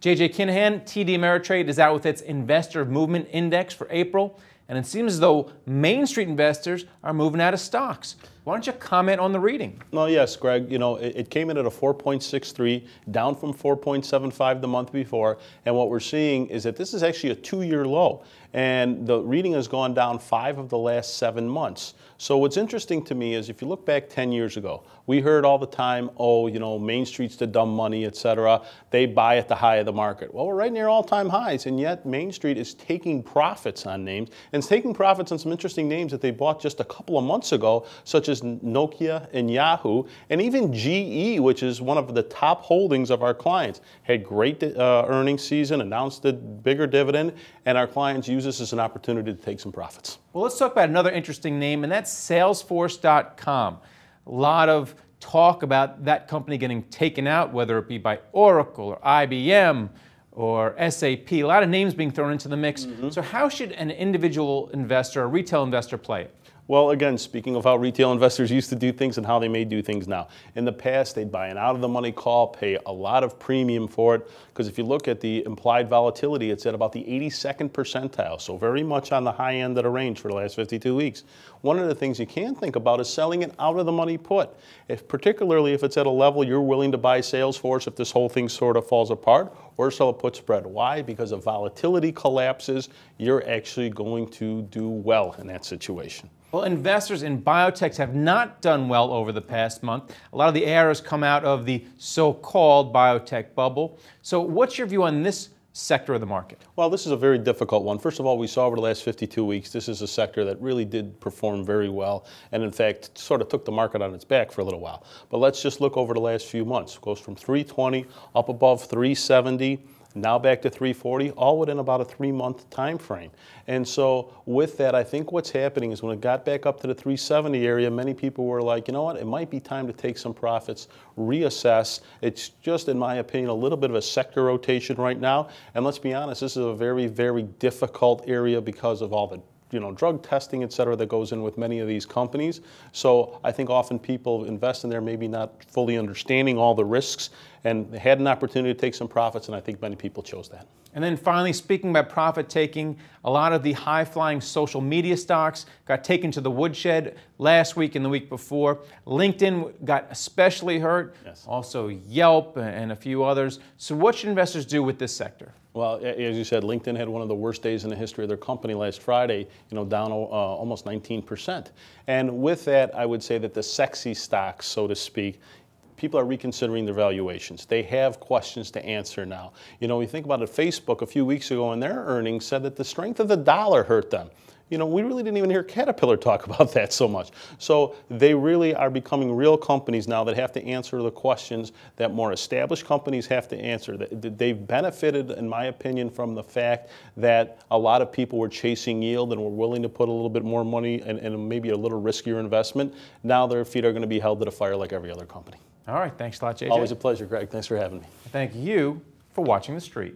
JJ Kinahan, TD Ameritrade, is out with its Investor Movement Index for April, and it seems as though Main Street investors are moving out of stocks. Why don't you comment on the reading? Well, yes, Greg. You know, it came in at a 4.63, down from 4.75 the month before. And what we're seeing is that this is actually a 2-year low. And the reading has gone down 5 of the last 7 months. So what's interesting to me is if you look back 10 years ago, we heard all the time, oh, you know, Main Street's the dumb money, et cetera. They buy at the high of the market. Well, we're right near all-time highs, and yet Main Street is taking profits on names, and it's taking profits on some interesting names that they bought just a couple of months ago, such as Nokia and Yahoo, and even GE, which is one of the top holdings of our clients. Had great earnings season, announced a bigger dividend, and our clients use this as an opportunity to take some profits. Well, let's talk about another interesting name, and that's Salesforce.com. A lot of talk about that company getting taken out, whether it be by Oracle or IBM or SAP. A lot of names being thrown into the mix. So how should an individual investor, a retail investor, play it? Well, again, speaking of how retail investors used to do things and how they may do things now. In the past, they'd buy an out-of-the-money call, pay a lot of premium for it, because if you look at the implied volatility, it's at about the 82nd percentile, so very much on the high end of the range for the last 52 weeks. One of the things you can think about is selling an out-of-the-money put, particularly if it's at a level you're willing to buy Salesforce if this whole thing sort of falls apart, or sell a put spread. Why? Because if volatility collapses, you're actually going to do well in that situation. Well, investors in biotechs have not done well over the past month. A lot of the errors come out of the so-called biotech bubble. So what's your view on this sector of the market? Well, this is a very difficult one. First of all, we saw over the last 52 weeks, this is a sector that really did perform very well, and in fact, sort of took the market on its back for a little while. But let's just look over the last few months. It goes from 320 up above 370. Now back to 340, all within about a 3-month time frame. And so with that, I think what's happening is when it got back up to the 370 area, many people were like, you know what, it might be time to take some profits, reassess. It's just, in my opinion, a little bit of a sector rotation right now. And let's be honest, this is a very, very difficult area because of all the drug testing, et cetera, that goes in with many of these companies. So I think often people invest in there maybe not fully understanding all the risks, and they had an opportunity to take some profits, and I think many people chose that. And then finally, speaking about profit taking, a lot of the high-flying social media stocks got taken to the woodshed last week and the week before. LinkedIn got especially hurt, yes. Also Yelp and a few others. So what should investors do with this sector? Well, as you said, LinkedIn had one of the worst days in the history of their company last Friday, down almost 19%. And with that, I would say that the sexy stocks, so to speak, people are reconsidering their valuations. They have questions to answer now. We think about it, Facebook a few weeks ago in their earnings said that the strength of the dollar hurt them. We really didn't even hear Caterpillar talk about that so much. So they really are becoming real companies now that have to answer the questions that more established companies have to answer. They've benefited, in my opinion, from the fact that a lot of people were chasing yield and were willing to put a little bit more money and maybe a little riskier investment. Now their feet are going to be held to the fire like every other company. All right, thanks a lot, JJ. Always a pleasure, Greg. Thanks for having me. Thank you for watching The Street.